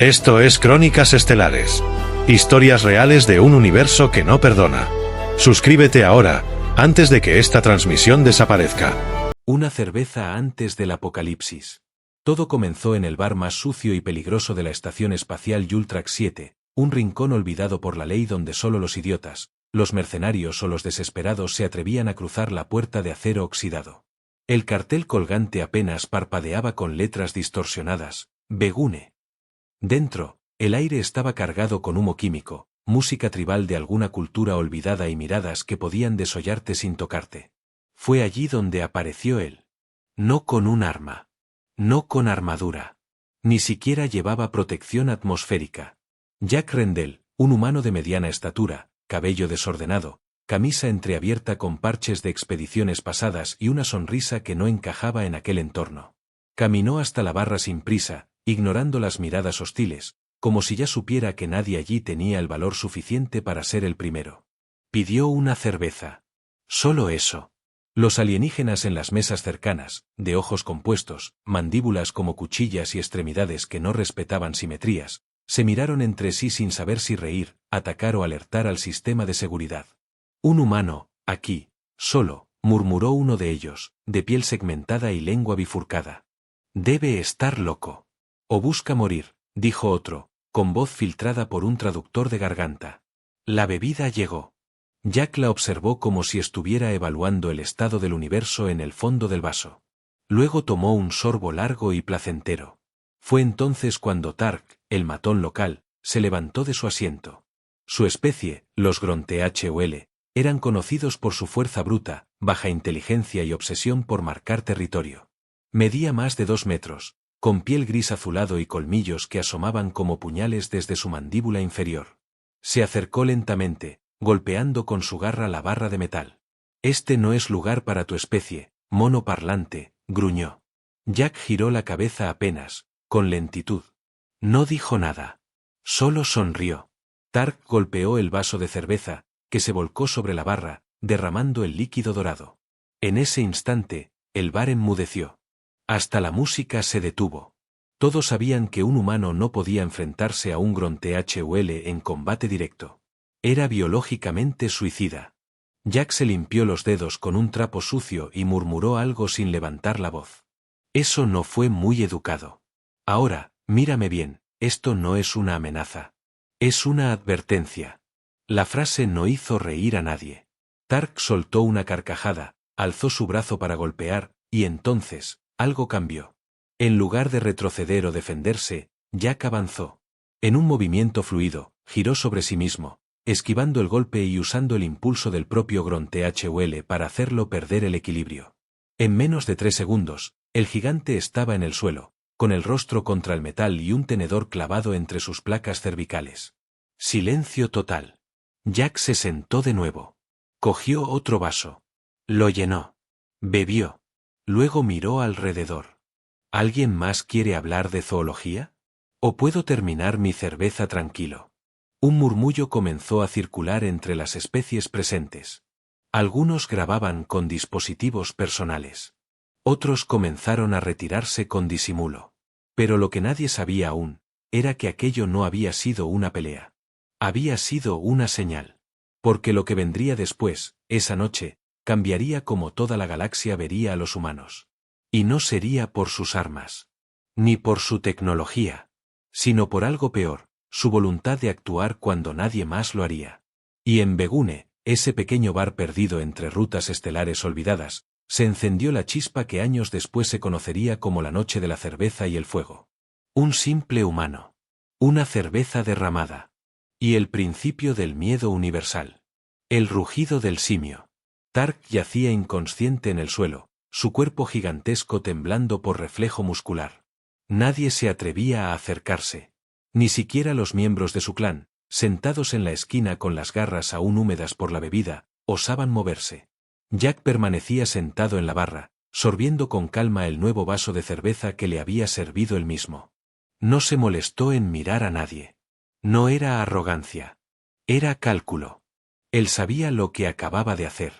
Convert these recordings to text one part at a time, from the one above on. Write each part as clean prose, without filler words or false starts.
Esto es Crónicas Estelares. Historias reales de un universo que no perdona. Suscríbete ahora, antes de que esta transmisión desaparezca. Una cerveza antes del apocalipsis. Todo comenzó en el bar más sucio y peligroso de la estación espacial Yultrax 7, un rincón olvidado por la ley donde solo los idiotas, los mercenarios o los desesperados se atrevían a cruzar la puerta de acero oxidado. El cartel colgante apenas parpadeaba con letras distorsionadas, Begune. Dentro, el aire estaba cargado con humo químico, música tribal de alguna cultura olvidada y miradas que podían desollarte sin tocarte. Fue allí donde apareció él. No con un arma. No con armadura. Ni siquiera llevaba protección atmosférica. Jack Rendell, un humano de mediana estatura, cabello desordenado, camisa entreabierta con parches de expediciones pasadas y una sonrisa que no encajaba en aquel entorno. Caminó hasta la barra sin prisa, ignorando las miradas hostiles, como si ya supiera que nadie allí tenía el valor suficiente para ser el primero. Pidió una cerveza. Solo eso. Los alienígenas en las mesas cercanas, de ojos compuestos, mandíbulas como cuchillas y extremidades que no respetaban simetrías, se miraron entre sí sin saber si reír, atacar o alertar al sistema de seguridad. Un humano, aquí, solo, murmuró uno de ellos, de piel segmentada y lengua bifurcada. Debe estar loco. O busca morir, dijo otro, con voz filtrada por un traductor de garganta. La bebida llegó. Jack la observó como si estuviera evaluando el estado del universo en el fondo del vaso. Luego tomó un sorbo largo y placentero. Fue entonces cuando Tark, el matón local, se levantó de su asiento. Su especie, los Gront-THUL, eran conocidos por su fuerza bruta, baja inteligencia y obsesión por marcar territorio. Medía más de 2 metros, con piel gris azulado y colmillos que asomaban como puñales desde su mandíbula inferior. Se acercó lentamente, golpeando con su garra la barra de metal. Este no es lugar para tu especie, mono parlante, gruñó. Jack giró la cabeza apenas, con lentitud. No dijo nada. Solo sonrió. Tark golpeó el vaso de cerveza, que se volcó sobre la barra, derramando el líquido dorado. En ese instante, el bar enmudeció. Hasta la música se detuvo. Todos sabían que un humano no podía enfrentarse a un Gront-THUL en combate directo. Era biológicamente suicida. Jack se limpió los dedos con un trapo sucio y murmuró algo sin levantar la voz. Eso no fue muy educado. Ahora, mírame bien, esto no es una amenaza. Es una advertencia. La frase no hizo reír a nadie. Tark soltó una carcajada, alzó su brazo para golpear, y entonces, algo cambió. En lugar de retroceder o defenderse, Jack avanzó. En un movimiento fluido, giró sobre sí mismo, esquivando el golpe y usando el impulso del propio Gront-THUL para hacerlo perder el equilibrio. En menos de 3 segundos, el gigante estaba en el suelo, con el rostro contra el metal y un tenedor clavado entre sus placas cervicales. Silencio total. Jack se sentó de nuevo. Cogió otro vaso. Lo llenó. Bebió. Luego miró alrededor. ¿Alguien más quiere hablar de zoología? ¿O puedo terminar mi cerveza tranquilo? Un murmullo comenzó a circular entre las especies presentes. Algunos grababan con dispositivos personales. Otros comenzaron a retirarse con disimulo. Pero lo que nadie sabía aún, era que aquello no había sido una pelea. Había sido una señal. Porque lo que vendría después, esa noche, cambiaría como toda la galaxia vería a los humanos. Y no sería por sus armas. Ni por su tecnología. Sino por algo peor. Su voluntad de actuar cuando nadie más lo haría. Y en Begune, ese pequeño bar perdido entre rutas estelares olvidadas, se encendió la chispa que años después se conocería como la noche de la cerveza y el fuego. Un simple humano. Una cerveza derramada. Y el principio del miedo universal. El rugido del simio. Tark yacía inconsciente en el suelo, su cuerpo gigantesco temblando por reflejo muscular. Nadie se atrevía a acercarse. Ni siquiera los miembros de su clan, sentados en la esquina con las garras aún húmedas por la bebida, osaban moverse. Jack permanecía sentado en la barra, sorbiendo con calma el nuevo vaso de cerveza que le había servido él mismo. No se molestó en mirar a nadie. No era arrogancia. Era cálculo. Él sabía lo que acababa de hacer.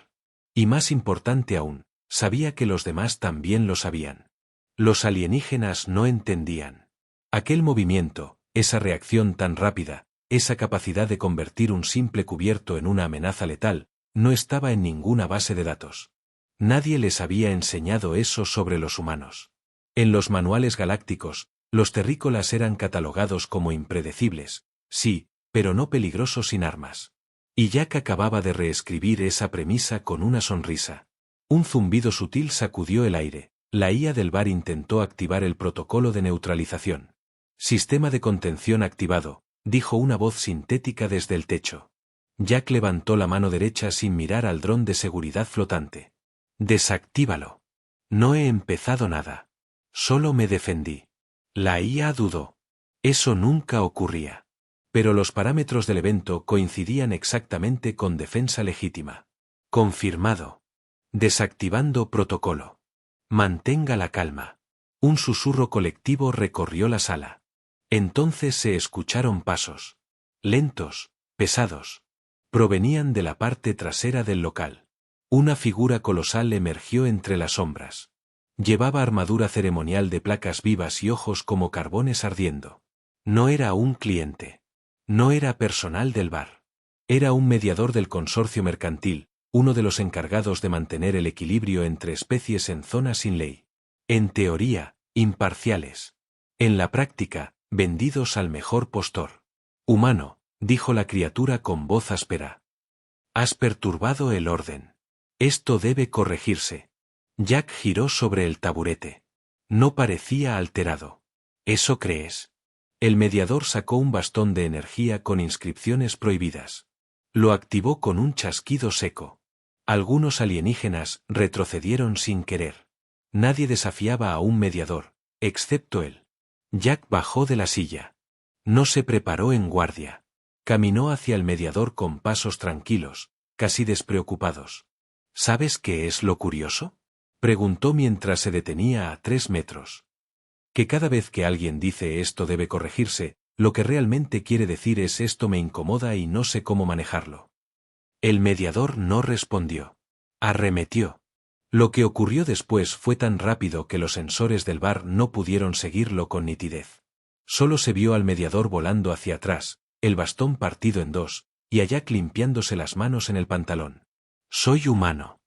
Y más importante aún, sabía que los demás también lo sabían. Los alienígenas no entendían. Aquel movimiento, esa reacción tan rápida, esa capacidad de convertir un simple cubierto en una amenaza letal, no estaba en ninguna base de datos. Nadie les había enseñado eso sobre los humanos. En los manuales galácticos, los terrícolas eran catalogados como impredecibles, sí, pero no peligrosos sin armas. Y Jack acababa de reescribir esa premisa con una sonrisa. Un zumbido sutil sacudió el aire. La IA del bar intentó activar el protocolo de neutralización. Sistema de contención activado, dijo una voz sintética desde el techo. Jack levantó la mano derecha sin mirar al dron de seguridad flotante. Desactívalo. No he empezado nada. Solo me defendí. La IA dudó. Eso nunca ocurría. Pero los parámetros del evento coincidían exactamente con defensa legítima. Confirmado. Desactivando protocolo. Mantenga la calma. Un susurro colectivo recorrió la sala. Entonces se escucharon pasos. Lentos, pesados. Provenían de la parte trasera del local. Una figura colosal emergió entre las sombras. Llevaba armadura ceremonial de placas vivas y ojos como carbones ardiendo. No era un cliente. No era personal del bar. Era un mediador del consorcio mercantil, uno de los encargados de mantener el equilibrio entre especies en zonas sin ley. En teoría, imparciales. En la práctica, vendidos al mejor postor. Humano, dijo la criatura con voz áspera. Has perturbado el orden. Esto debe corregirse. Jack giró sobre el taburete. No parecía alterado. ¿Eso crees? El mediador sacó un bastón de energía con inscripciones prohibidas. Lo activó con un chasquido seco. Algunos alienígenas retrocedieron sin querer. Nadie desafiaba a un mediador, excepto él. Jack bajó de la silla. No se preparó en guardia. Caminó hacia el mediador con pasos tranquilos, casi despreocupados. ¿Sabes qué es lo curioso? Preguntó mientras se detenía a 3 metros. Que cada vez que alguien dice esto debe corregirse, lo que realmente quiere decir es esto me incomoda y no sé cómo manejarlo. El mediador no respondió. Arremetió. Lo que ocurrió después fue tan rápido que los sensores del bar no pudieron seguirlo con nitidez. Solo se vio al mediador volando hacia atrás, el bastón partido en dos, y a Jack limpiándose las manos en el pantalón. Soy humano.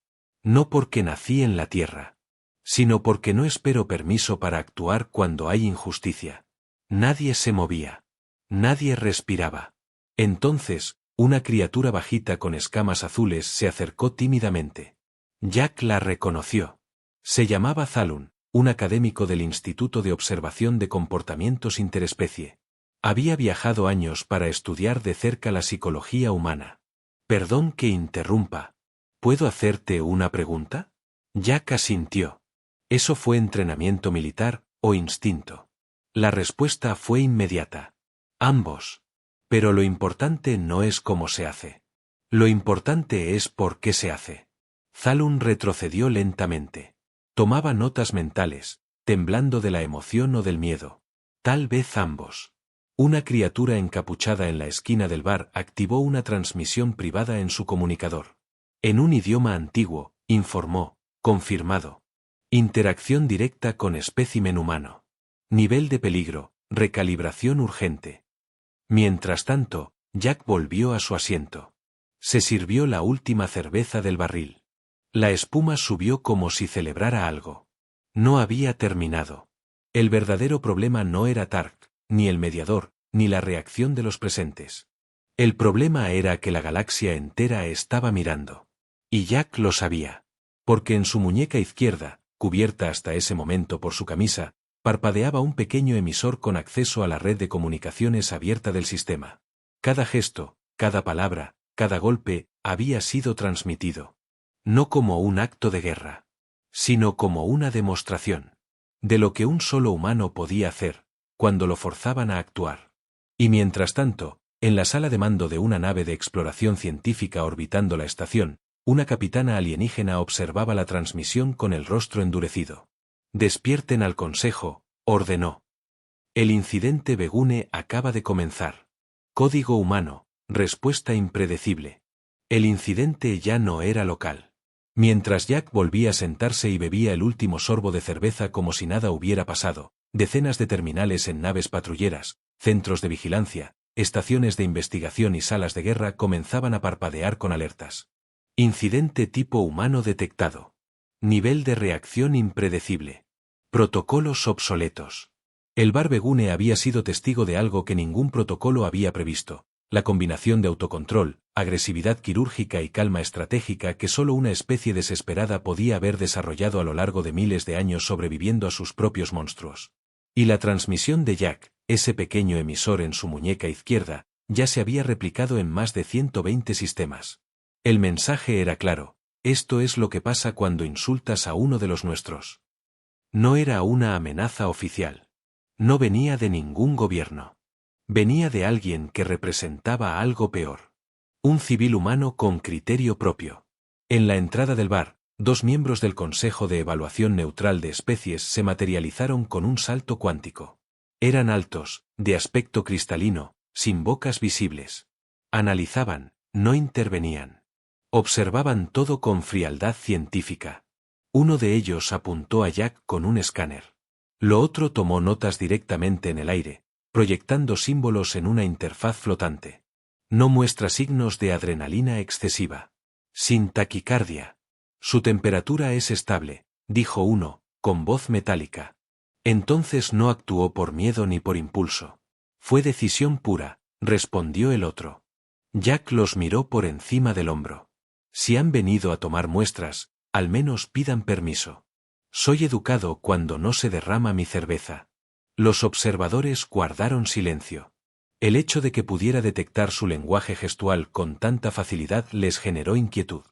No porque nací en la Tierra, sino porque no espero permiso para actuar cuando hay injusticia. Nadie se movía. Nadie respiraba. Entonces, una criatura bajita con escamas azules se acercó tímidamente. Jack la reconoció. Se llamaba Zalun, un académico del Instituto de Observación de Comportamientos Interespecie. Había viajado años para estudiar de cerca la psicología humana. Perdón que interrumpa. ¿Puedo hacerte una pregunta? Jack asintió. ¿Eso fue entrenamiento militar o instinto? La respuesta fue inmediata. Ambos. Pero lo importante no es cómo se hace. Lo importante es por qué se hace. Zalun retrocedió lentamente. Tomaba notas mentales, temblando de la emoción o del miedo. Tal vez ambos. Una criatura encapuchada en la esquina del bar activó una transmisión privada en su comunicador. En un idioma antiguo, informó, confirmado. Interacción directa con espécimen humano. Nivel de peligro, recalibración urgente. Mientras tanto, Jack volvió a su asiento. Se sirvió la última cerveza del barril. La espuma subió como si celebrara algo. No había terminado. El verdadero problema no era Tark, ni el mediador, ni la reacción de los presentes. El problema era que la galaxia entera estaba mirando. Y Jack lo sabía. Porque en su muñeca izquierda, cubierta hasta ese momento por su camisa, parpadeaba un pequeño emisor con acceso a la red de comunicaciones abierta del sistema. Cada gesto, cada palabra, cada golpe, había sido transmitido. No como un acto de guerra, sino como una demostración de lo que un solo humano podía hacer, cuando lo forzaban a actuar. Y mientras tanto, en la sala de mando de una nave de exploración científica orbitando la estación, una capitana alienígena observaba la transmisión con el rostro endurecido. Despierten al consejo, ordenó. El incidente Begune acaba de comenzar. Código humano, respuesta impredecible. El incidente ya no era local. Mientras Jack volvía a sentarse y bebía el último sorbo de cerveza como si nada hubiera pasado, decenas de terminales en naves patrulleras, Centros de vigilancia, estaciones de investigación y salas de guerra comenzaban a parpadear con alertas. Incidente tipo humano detectado. Nivel de reacción impredecible. Protocolos obsoletos. El Barbegune había sido testigo de algo que ningún protocolo había previsto: la combinación de autocontrol, agresividad quirúrgica y calma estratégica que solo una especie desesperada podía haber desarrollado a lo largo de miles de años sobreviviendo a sus propios monstruos. Y la transmisión de Jack, ese pequeño emisor en su muñeca izquierda, ya se había replicado en más de 120 sistemas. El mensaje era claro: esto es lo que pasa cuando insultas a uno de los nuestros. No era una amenaza oficial. No venía de ningún gobierno. Venía de alguien que representaba algo peor. Un civil humano con criterio propio. En la entrada del bar, 2 miembros del Consejo de Evaluación Neutral de Especies se materializaron con un salto cuántico. Eran altos, de aspecto cristalino, sin bocas visibles. Analizaban, no intervenían. Observaban todo con frialdad científica. Uno de ellos apuntó a Jack con un escáner. Lo otro tomó notas directamente en el aire, proyectando símbolos en una interfaz flotante. No muestra signos de adrenalina excesiva. Sin taquicardia. Su temperatura es estable, dijo uno, con voz metálica. Entonces no actuó por miedo ni por impulso. Fue decisión pura, respondió el otro. Jack los miró por encima del hombro. Si han venido a tomar muestras, al menos pidan permiso. Soy educado cuando no se derrama mi cerveza. Los observadores guardaron silencio. El hecho de que pudiera detectar su lenguaje gestual con tanta facilidad les generó inquietud.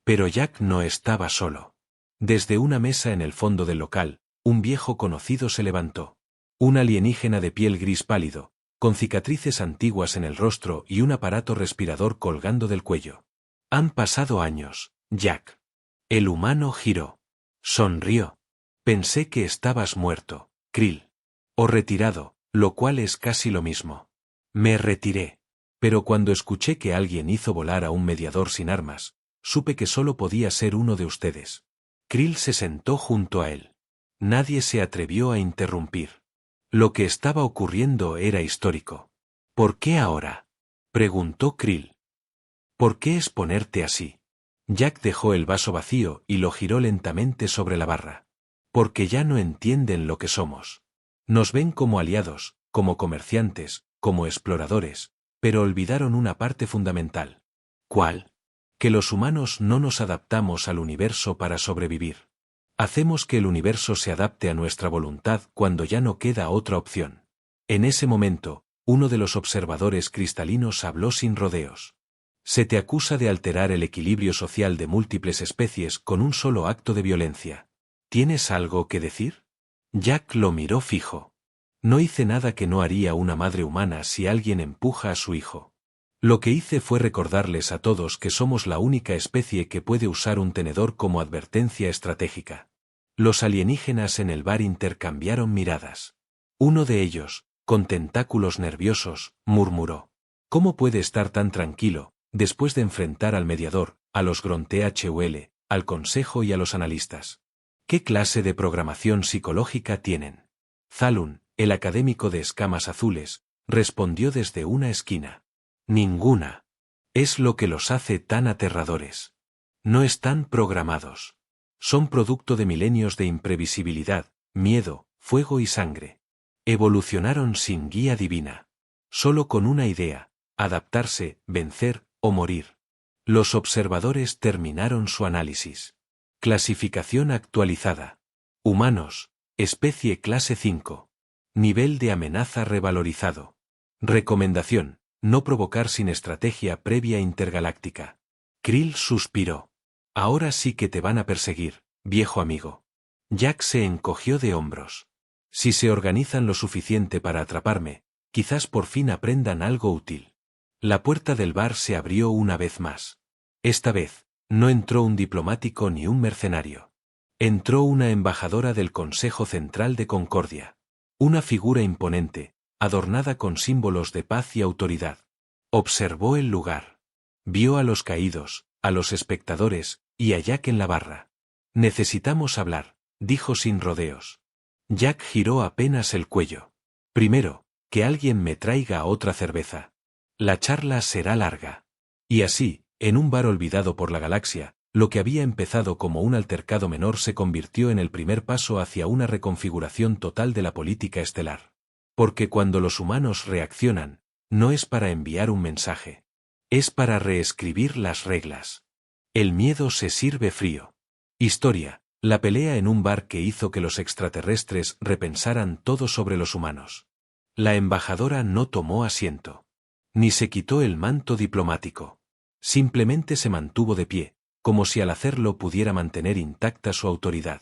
Pero Jack no estaba solo. Desde una mesa en el fondo del local, un viejo conocido se levantó. Un alienígena de piel gris pálido, con cicatrices antiguas en el rostro y un aparato respirador colgando del cuello. Han pasado años, Jack. El humano giró. Sonrió. Pensé que estabas muerto, Krill. O retirado, lo cual es casi lo mismo. Me retiré. Pero cuando escuché que alguien hizo volar a un mediador sin armas, supe que solo podía ser uno de ustedes. Krill se sentó junto a él. Nadie se atrevió a interrumpir. Lo que estaba ocurriendo era histórico. ¿Por qué ahora?, preguntó Krill. ¿Por qué exponerte así? Jack dejó el vaso vacío y lo giró lentamente sobre la barra. Porque ya no entienden lo que somos. Nos ven como aliados, como comerciantes, como exploradores, pero olvidaron una parte fundamental. ¿Cuál? Que los humanos no nos adaptamos al universo para sobrevivir. Hacemos que el universo se adapte a nuestra voluntad cuando ya no queda otra opción. En ese momento, uno de los observadores cristalinos habló sin rodeos. Se te acusa de alterar el equilibrio social de múltiples especies con un solo acto de violencia. ¿Tienes algo que decir? Jack lo miró fijo. No hice nada que no haría una madre humana si alguien empuja a su hijo. Lo que hice fue recordarles a todos que somos la única especie que puede usar un tenedor como advertencia estratégica. Los alienígenas en el bar intercambiaron miradas. Uno de ellos, con tentáculos nerviosos, murmuró: ¿Cómo puede estar tan tranquilo, después de enfrentar al mediador, a los Gron-THUL, al consejo y a los analistas? ¿Qué clase de programación psicológica tienen? Zalun, el académico de escamas azules, respondió desde una esquina. Ninguna. Es lo que los hace tan aterradores. No están programados. Son producto de milenios de imprevisibilidad, miedo, fuego y sangre. Evolucionaron sin guía divina. Solo con una idea: adaptarse, vencer o morir. Los observadores terminaron su análisis. Clasificación actualizada. Humanos, especie clase 5. Nivel de amenaza revalorizado. Recomendación: no provocar sin estrategia previa intergaláctica. Krill suspiró. Ahora sí que te van a perseguir, viejo amigo. Jack se encogió de hombros. Si se organizan lo suficiente para atraparme, quizás por fin aprendan algo útil. La puerta del bar se abrió una vez más. Esta vez, no entró un diplomático ni un mercenario. Entró una embajadora del Consejo Central de Concordia. Una figura imponente, adornada con símbolos de paz y autoridad. Observó el lugar. Vio a los caídos, a los espectadores, y a Jack en la barra. Necesitamos hablar, dijo sin rodeos. Jack giró apenas el cuello. Primero, Que alguien me traiga otra cerveza. La charla será larga. Y así, en un bar olvidado por la galaxia, lo que había empezado como un altercado menor se convirtió en el primer paso hacia una reconfiguración total de la política estelar. Porque cuando los humanos reaccionan, no es para enviar un mensaje. Es para reescribir las reglas. El miedo se sirve frío. Historia, la pelea en un bar que hizo que los extraterrestres repensaran todo sobre los humanos. La embajadora no tomó asiento. Ni se quitó el manto diplomático. Simplemente se mantuvo de pie, como si al hacerlo pudiera mantener intacta su autoridad.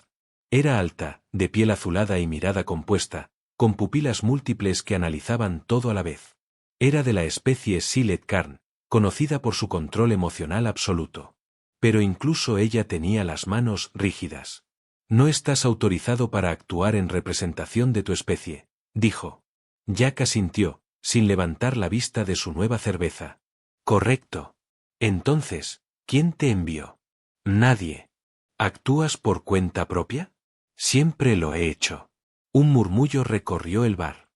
Era alta, de piel azulada y mirada compuesta, con pupilas múltiples que analizaban todo a la vez. Era de la especie Silet Karn, conocida por su control emocional absoluto. Pero incluso ella tenía las manos rígidas. No estás autorizado para actuar en representación de tu especie, dijo. Jack asintió, sin levantar la vista de su nueva cerveza. Correcto. Entonces, ¿quién te envió? Nadie. ¿Actúas por cuenta propia? Siempre lo he hecho. Un murmullo recorrió el bar.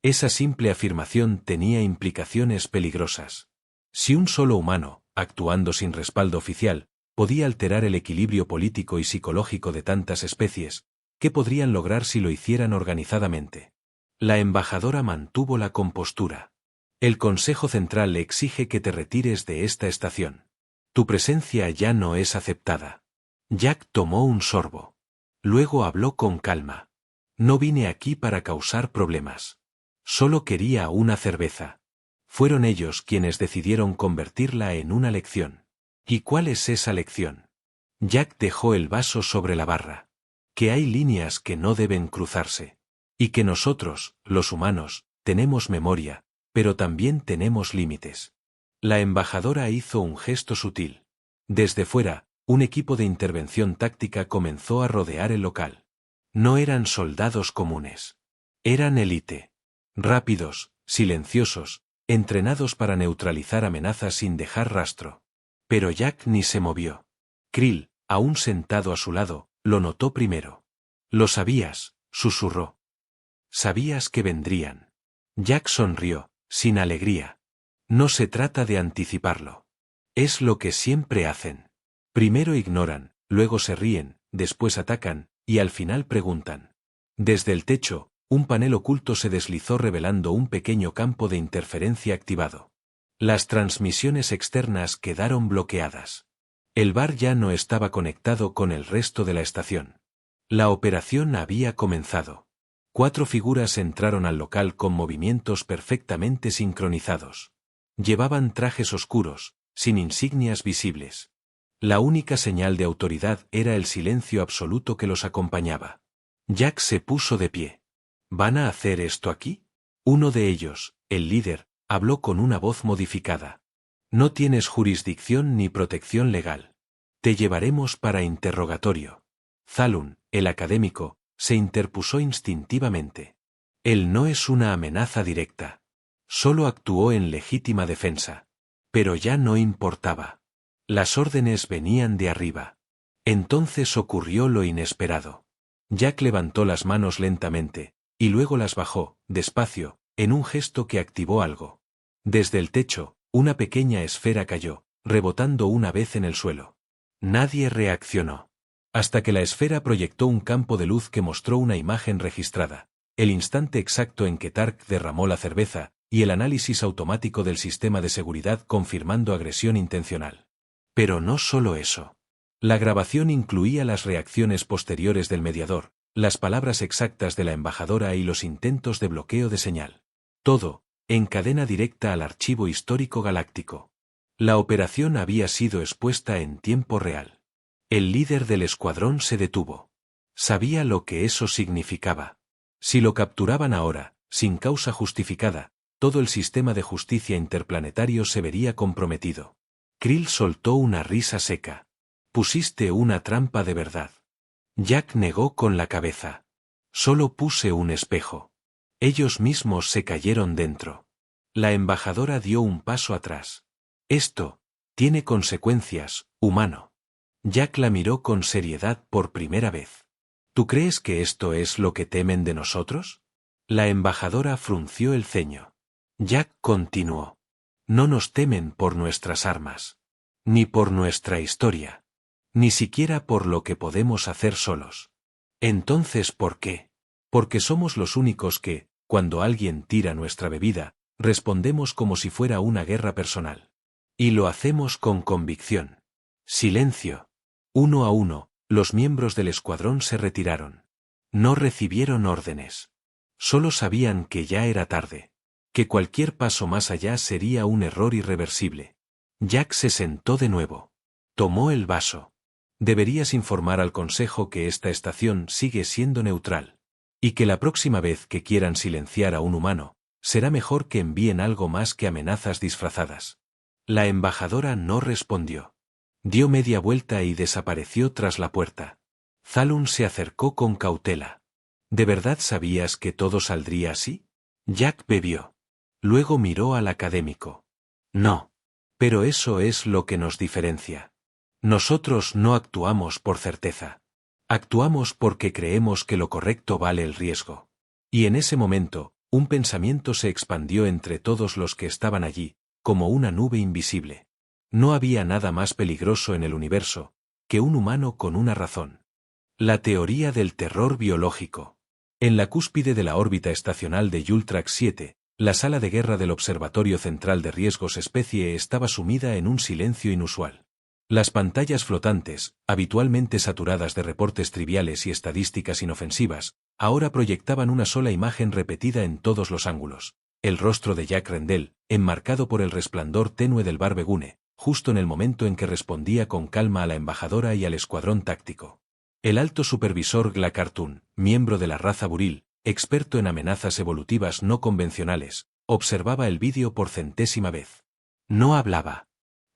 Esa simple afirmación tenía implicaciones peligrosas. Si un solo humano, actuando sin respaldo oficial, podía alterar el equilibrio político y psicológico de tantas especies, ¿qué podrían lograr si lo hicieran organizadamente? La embajadora mantuvo la compostura. El Consejo Central le exige que te retires de esta estación. Tu presencia ya no es aceptada. Jack tomó un sorbo. Luego habló con calma. No vine aquí para causar problemas. Solo quería una cerveza. Fueron ellos quienes decidieron convertirla en una lección. ¿Y cuál es esa lección? Jack dejó el vaso sobre la barra. Que hay líneas que no deben cruzarse. Y que nosotros, los humanos, tenemos memoria, pero también tenemos límites. La embajadora hizo un gesto sutil. Desde fuera, un equipo de intervención táctica comenzó a rodear el local. No eran soldados comunes. Eran élite. Rápidos, silenciosos, entrenados para neutralizar amenazas sin dejar rastro. Pero Jack ni se movió. Krill, aún sentado a su lado, lo notó primero. Lo sabías, susurró. Sabías que vendrían. Jack sonrió, sin alegría. No se trata de anticiparlo. Es lo que siempre hacen. Primero ignoran, luego se ríen, después atacan, y al final preguntan. Desde el techo, un panel oculto se deslizó revelando un pequeño campo de interferencia activado. Las transmisiones externas quedaron bloqueadas. El bar ya no estaba conectado con el resto de la estación. La operación había comenzado. 4 figuras entraron al local con movimientos perfectamente sincronizados. Llevaban trajes oscuros, sin insignias visibles. La única señal de autoridad era el silencio absoluto que los acompañaba. Jack se puso de pie. ¿Van a hacer esto aquí? Uno de ellos, el líder, habló con una voz modificada. No tienes jurisdicción ni protección legal. Te llevaremos para interrogatorio. Zalun, el académico, se interpuso instintivamente. Él no es una amenaza directa. Solo actuó en legítima defensa. Pero ya no importaba. Las órdenes venían de arriba. Entonces ocurrió lo inesperado. Jack levantó las manos lentamente, y luego las bajó, despacio, en un gesto que activó algo. Desde el techo, una pequeña esfera cayó, rebotando una vez en el suelo. Nadie reaccionó. Hasta que la esfera proyectó un campo de luz que mostró una imagen registrada, el instante exacto en que Tark derramó la cerveza, y el análisis automático del sistema de seguridad confirmando agresión intencional. Pero no solo eso. La grabación incluía las reacciones posteriores del mediador, las palabras exactas de la embajadora y los intentos de bloqueo de señal. Todo, en cadena directa al archivo histórico galáctico. La operación había sido expuesta en tiempo real. El líder del escuadrón se detuvo. Sabía lo que eso significaba. Si lo capturaban ahora, sin causa justificada, todo el sistema de justicia interplanetario se vería comprometido. Krill soltó una risa seca. Pusiste una trampa de verdad. Jack negó con la cabeza. Solo puse un espejo. Ellos mismos se cayeron dentro. La embajadora dio un paso atrás. Esto tiene consecuencias, humano. Jack la miró con seriedad por primera vez. ¿Tú crees que esto es lo que temen de nosotros? La embajadora frunció el ceño. Jack continuó. No nos temen por nuestras armas. Ni por nuestra historia. Ni siquiera por lo que podemos hacer solos. Entonces, ¿por qué? Porque somos los únicos que, cuando alguien tira nuestra bebida, respondemos como si fuera una guerra personal. Y lo hacemos con convicción. Silencio. Uno a uno, los miembros del escuadrón se retiraron. No recibieron órdenes. Solo sabían que ya era tarde. Que cualquier paso más allá sería un error irreversible. Jack se sentó de nuevo. Tomó el vaso. Deberías informar al Consejo que esta estación sigue siendo neutral. Y que la próxima vez que quieran silenciar a un humano, será mejor que envíen algo más que amenazas disfrazadas. La embajadora no respondió. Dio media vuelta y desapareció tras la puerta. Zalun se acercó con cautela. ¿De verdad sabías que todo saldría así? Jack bebió. Luego miró al académico. No. Pero eso es lo que nos diferencia. Nosotros no actuamos por certeza. Actuamos porque creemos que lo correcto vale el riesgo. Y en ese momento, un pensamiento se expandió entre todos los que estaban allí, como una nube invisible. No había nada más peligroso en el universo que un humano con una razón. La teoría del terror biológico. En la cúspide de la órbita estacional de Yultrax 7, la sala de guerra del Observatorio Central de Riesgos Especie estaba sumida en un silencio inusual. Las pantallas flotantes, habitualmente saturadas de reportes triviales y estadísticas inofensivas, ahora proyectaban una sola imagen repetida en todos los ángulos. El rostro de Jack Rendell, enmarcado por el resplandor tenue del bar Begune, justo en el momento en que respondía con calma a la embajadora y al escuadrón táctico. El alto supervisor Glacartun, miembro de la raza buril, experto en amenazas evolutivas no convencionales, observaba el vídeo por 100ª vez. No hablaba.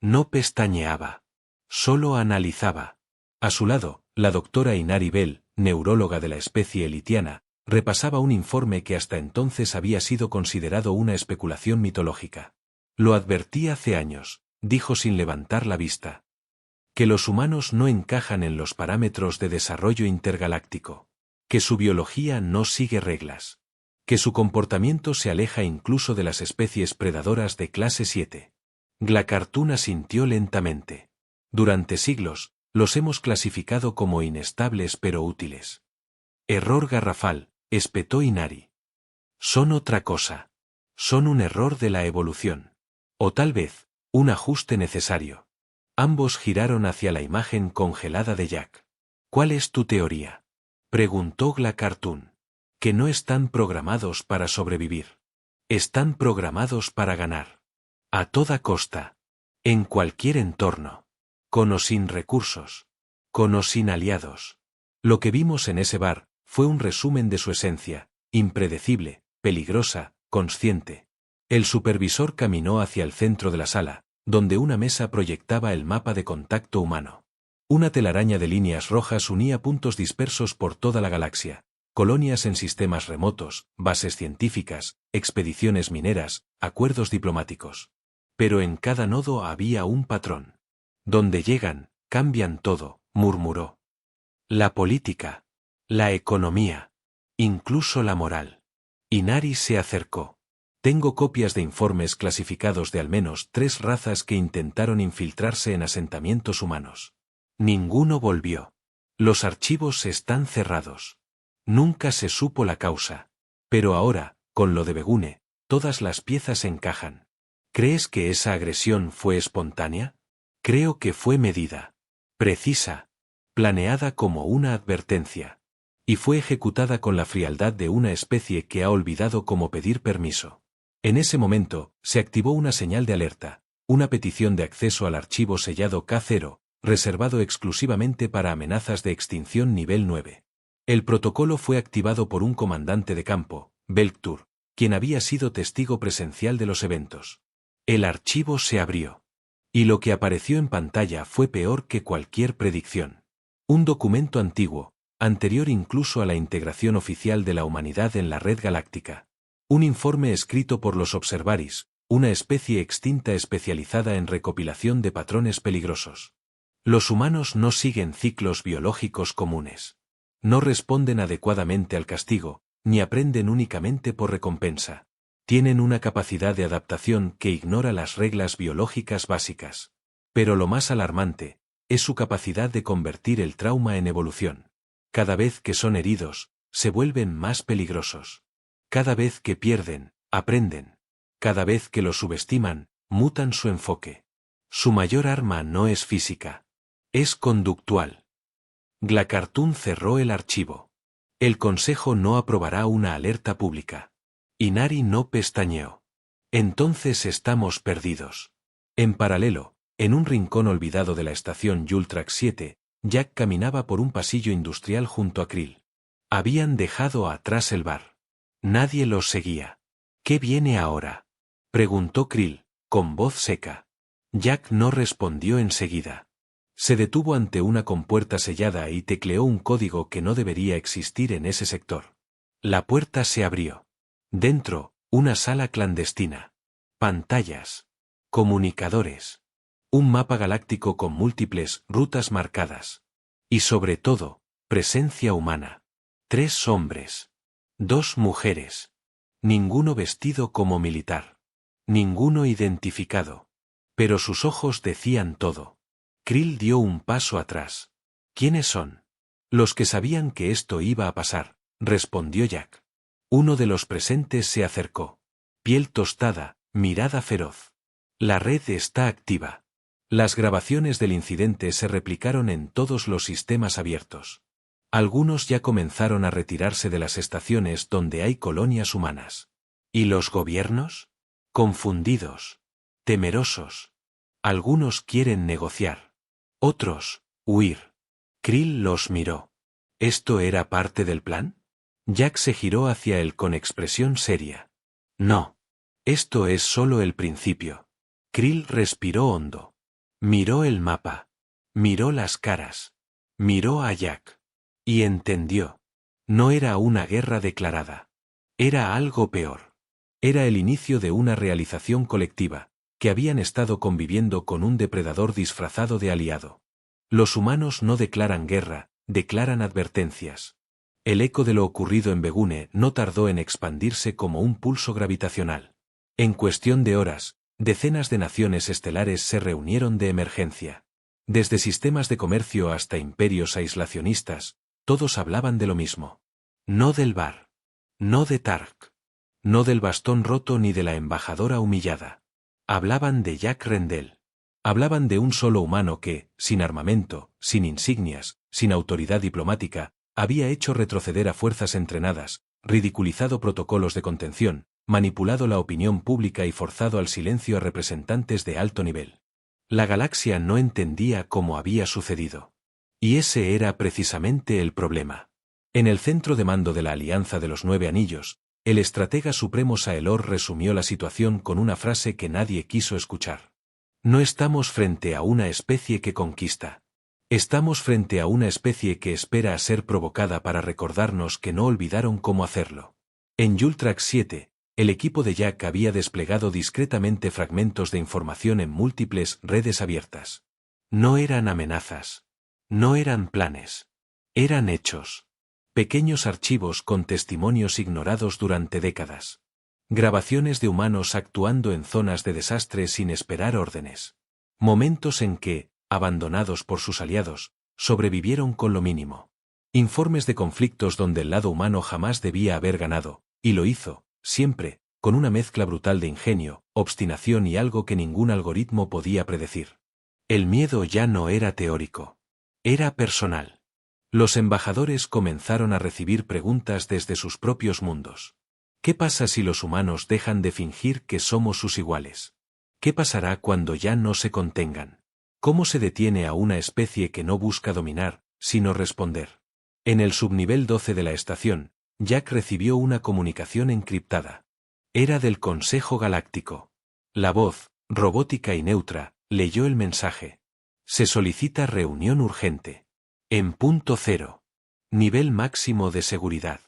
No pestañeaba. Solo analizaba. A su lado, la doctora Inari Bell, neuróloga de la especie elitiana, repasaba un informe que hasta entonces había sido considerado una especulación mitológica. Lo advertí hace años, dijo sin levantar la vista. Que los humanos no encajan en los parámetros de desarrollo intergaláctico. Que su biología no sigue reglas. Que su comportamiento se aleja incluso de las especies predadoras de clase 7. Glacartun asintió lentamente. Durante siglos, los hemos clasificado como inestables pero útiles. Error garrafal, espetó Inari. Son otra cosa. Son un error de la evolución. O tal vez, un ajuste necesario. Ambos giraron hacia la imagen congelada de Jack. ¿Cuál es tu teoría? Preguntó Glacartun. Que no están programados para sobrevivir. Están programados para ganar. A toda costa. En cualquier entorno. Con o sin recursos. Con o sin aliados. Lo que vimos en ese bar fue un resumen de su esencia, impredecible, peligrosa, consciente. El supervisor caminó hacia el centro de la sala, donde una mesa proyectaba el mapa de contacto humano. Una telaraña de líneas rojas unía puntos dispersos por toda la galaxia, colonias en sistemas remotos, bases científicas, expediciones mineras, acuerdos diplomáticos. Pero en cada nodo había un patrón. Donde llegan, cambian todo, murmuró. La política, la economía, incluso la moral. Inari se acercó. Tengo copias de informes clasificados de al menos 3 razas que intentaron infiltrarse en asentamientos humanos. Ninguno volvió. Los archivos están cerrados. Nunca se supo la causa. Pero ahora, con lo de Begune, todas las piezas encajan. ¿Crees que esa agresión fue espontánea? Creo que fue medida. Precisa. Planeada como una advertencia. Y fue ejecutada con la frialdad de una especie que ha olvidado cómo pedir permiso. En ese momento, se activó una señal de alerta, una petición de acceso al archivo sellado K0, reservado exclusivamente para amenazas de extinción nivel 9. El protocolo fue activado por un comandante de campo, Belktur, quien había sido testigo presencial de los eventos. El archivo se abrió. Y lo que apareció en pantalla fue peor que cualquier predicción. Un documento antiguo, anterior incluso a la integración oficial de la humanidad en la red galáctica. Un informe escrito por los Observaris, una especie extinta especializada en recopilación de patrones peligrosos. Los humanos no siguen ciclos biológicos comunes. No responden adecuadamente al castigo, ni aprenden únicamente por recompensa. Tienen una capacidad de adaptación que ignora las reglas biológicas básicas. Pero lo más alarmante es su capacidad de convertir el trauma en evolución. Cada vez que son heridos, se vuelven más peligrosos. Cada vez que pierden, aprenden. Cada vez que los subestiman, mutan su enfoque. Su mayor arma no es física. Es conductual. Glacartún cerró el archivo. El Consejo no aprobará una alerta pública. Inari no pestañeó. Entonces estamos perdidos. En paralelo, en un rincón olvidado de la estación Yultrax 7, Jack caminaba por un pasillo industrial junto a Krill. Habían dejado atrás el bar. Nadie los seguía. ¿Qué viene ahora?, preguntó Krill, con voz seca. Jack no respondió enseguida. Se detuvo ante una compuerta sellada y tecleó un código que no debería existir en ese sector. La puerta se abrió. Dentro, una sala clandestina. Pantallas. Comunicadores. Un mapa galáctico con múltiples rutas marcadas. Y sobre todo, presencia humana. 3 hombres. 2 mujeres. Ninguno vestido como militar. Ninguno identificado. Pero sus ojos decían todo. Krill dio un paso atrás. ¿Quiénes son? Los que sabían que esto iba a pasar, respondió Jack. Uno de los presentes se acercó. Piel tostada, mirada feroz. La red está activa. Las grabaciones del incidente se replicaron en todos los sistemas abiertos. Algunos ya comenzaron a retirarse de las estaciones donde hay colonias humanas. ¿Y los gobiernos? Confundidos. Temerosos. Algunos quieren negociar. Otros, huir. Krill los miró. ¿Esto era parte del plan? Jack se giró hacia él con expresión seria. No. Esto es solo el principio. Krill respiró hondo. Miró el mapa. Miró las caras. Miró a Jack. Y entendió. No era una guerra declarada. Era algo peor. Era el inicio de una realización colectiva, que habían estado conviviendo con un depredador disfrazado de aliado. Los humanos no declaran guerra, declaran advertencias. El eco de lo ocurrido en Begune no tardó en expandirse como un pulso gravitacional. En cuestión de horas, decenas de naciones estelares se reunieron de emergencia. Desde sistemas de comercio hasta imperios aislacionistas, todos hablaban de lo mismo. No del bar. No de Tark. No del bastón roto ni de la embajadora humillada. Hablaban de Jack Rendell. Hablaban de un solo humano que, sin armamento, sin insignias, sin autoridad diplomática, había hecho retroceder a fuerzas entrenadas, ridiculizado protocolos de contención, manipulado la opinión pública y forzado al silencio a representantes de alto nivel. La galaxia no entendía cómo había sucedido. Y ese era precisamente el problema. En el centro de mando de la Alianza de los 9 Anillos, el estratega supremo Saelor resumió la situación con una frase que nadie quiso escuchar. No estamos frente a una especie que conquista. Estamos frente a una especie que espera a ser provocada para recordarnos que no olvidaron cómo hacerlo. En Yultrax 7, el equipo de Jack había desplegado discretamente fragmentos de información en múltiples redes abiertas. No eran amenazas. No eran planes. Eran hechos. Pequeños archivos con testimonios ignorados durante décadas. Grabaciones de humanos actuando en zonas de desastre sin esperar órdenes. Momentos en que, abandonados por sus aliados, sobrevivieron con lo mínimo. Informes de conflictos donde el lado humano jamás debía haber ganado, y lo hizo, siempre, con una mezcla brutal de ingenio, obstinación y algo que ningún algoritmo podía predecir. El miedo ya no era teórico. Era personal. Los embajadores comenzaron a recibir preguntas desde sus propios mundos. ¿Qué pasa si los humanos dejan de fingir que somos sus iguales? ¿Qué pasará cuando ya no se contengan? ¿Cómo se detiene a una especie que no busca dominar, sino responder? En el subnivel 12 de la estación, Jack recibió una comunicación encriptada. Era del Consejo Galáctico. La voz, robótica y neutra, leyó el mensaje. Se solicita reunión urgente. En punto 0. Nivel máximo de seguridad.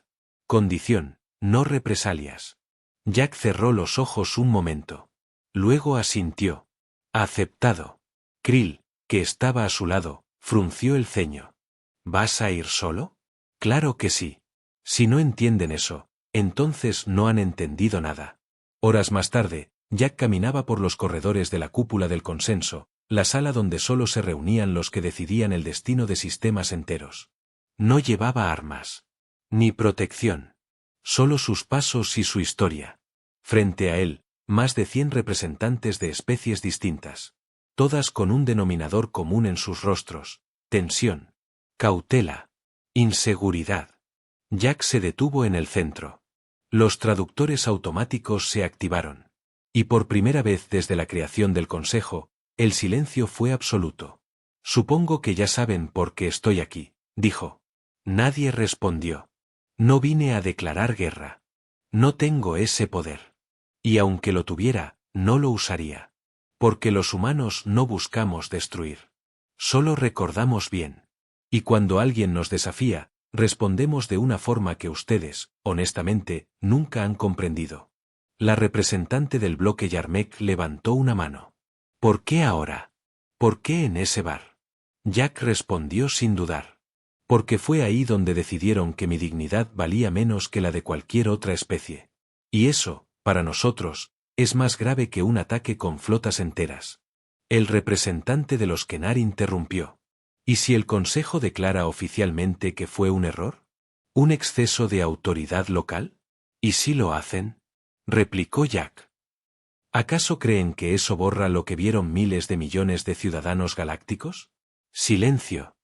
Condición, no represalias. Jack cerró los ojos un momento. Luego asintió. Aceptado. Krill, que estaba a su lado, frunció el ceño. ¿Vas a ir solo? Claro que sí. Si no entienden eso, Entonces no han entendido nada. Horas más tarde, Jack caminaba por los corredores de la cúpula del consenso, la sala donde solo se reunían los que decidían el destino de sistemas enteros. No llevaba armas. Ni protección. Solo sus pasos y su historia. Frente a él, más de 100 representantes de especies distintas. Todas con un denominador común en sus rostros: tensión, cautela, inseguridad. Jack se detuvo en el centro. Los traductores automáticos se activaron. Y por primera vez desde la creación del Consejo, el silencio fue absoluto. Supongo que ya saben por qué estoy aquí, dijo. Nadie respondió. No vine a declarar guerra. No tengo ese poder. Y aunque lo tuviera, no lo usaría. Porque los humanos no buscamos destruir. Solo recordamos bien. Y cuando alguien nos desafía, respondemos de una forma que ustedes, honestamente, nunca han comprendido. La representante del bloque Yarmek levantó una mano. ¿Por qué ahora? ¿Por qué en ese bar? Jack respondió sin dudar. Porque fue ahí donde decidieron que mi dignidad valía menos que la de cualquier otra especie. Y eso, para nosotros, es más grave que un ataque con flotas enteras. El representante de los Kenar interrumpió. ¿Y si el Consejo declara oficialmente que fue un error? ¿Un exceso de autoridad local? ¿Y si lo hacen? Replicó Jack. ¿Acaso creen que eso borra lo que vieron miles de millones de ciudadanos galácticos? Silencio.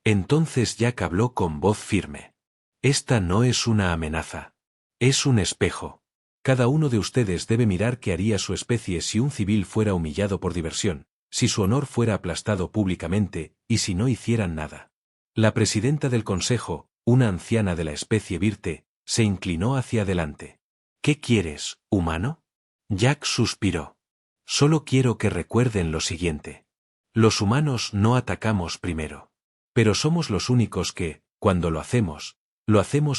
Entonces Jack habló con voz firme. Esta no es una amenaza. Es un espejo. Cada uno de ustedes debe mirar qué haría su especie si un civil fuera humillado por diversión, si su honor fuera aplastado públicamente, y si no hicieran nada. La presidenta del Consejo, una anciana de la especie Virte, se inclinó hacia adelante. ¿Qué quieres, humano? Jack suspiró. Solo quiero que recuerden lo siguiente. Los humanos no atacamos primero. Pero somos los únicos que, cuando lo hacemos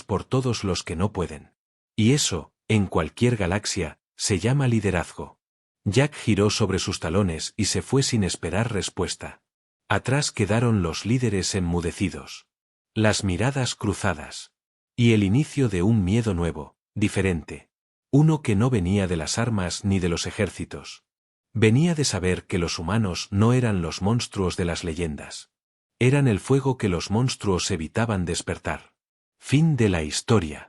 por todos los que no pueden. Y eso, en cualquier galaxia, se llama liderazgo. Jack giró sobre sus talones y se fue sin esperar respuesta. Atrás quedaron los líderes enmudecidos. Las miradas cruzadas. Y el inicio de un miedo nuevo, diferente. Uno que no venía de las armas ni de los ejércitos. Venía de saber que los humanos no eran los monstruos de las leyendas. Eran el fuego que los monstruos evitaban despertar. Fin de la historia.